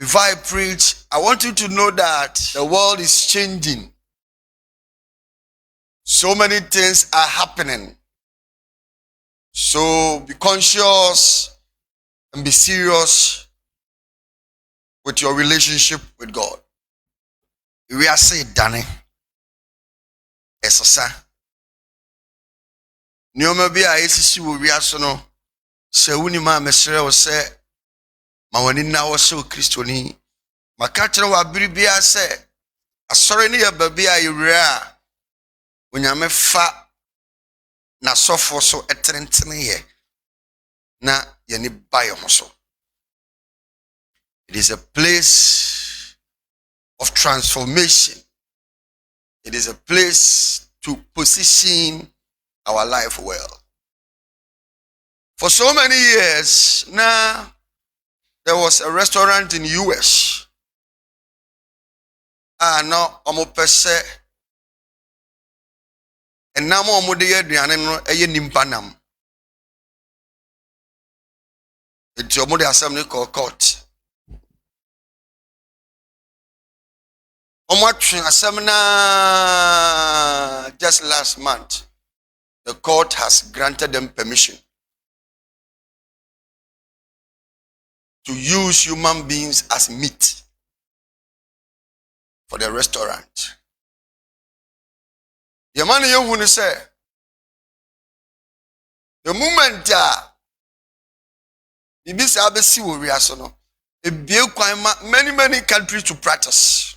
before I preach, I want you to know that the world is changing. So many things are happening. So be conscious and be serious with your relationship with God. We are saying, Danny, Esasa. Nyoma bi a esisi wo wiase no, se wuni ma mesere wo se ma wani na wo se Kristoni. Maka kire wa biribia se asore ne ya babi a yewura onyame fa na sofo so etrentene ye na ye ni baye ho so. It is a place of transformation. It is a place to position our life well. For so many years now, there was a restaurant in US. No, omo pese enam omo de aduane no eye nimpa nam. Enti omo de asem ne call court. Omo atwe asem na just last month. The court has granted them permission to use human beings as meat for the restaurant. The man who say the moment many countries to practice.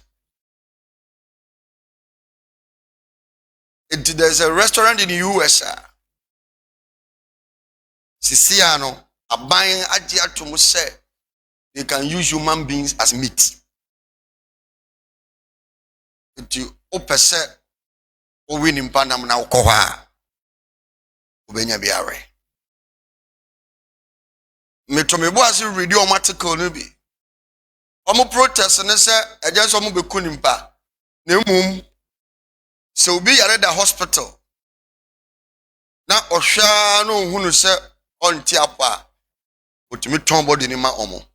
There's a restaurant in the US. Sisiano, a buying idea to say they can use human beings as meat. You opese o win panam na ukoha ubenya biare. Me to me boasi read your article no bi. Omo protest ne say agents omo be kunimpa. Na mum se obi yare da hospital. Na ohwa no hunu se onti apa. Otimi ton body ni ma omo.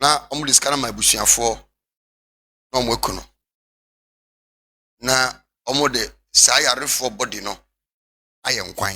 Na omo diskana ma busuafo na omo ekuno. Na omo de sayarefo body no ayenkwan.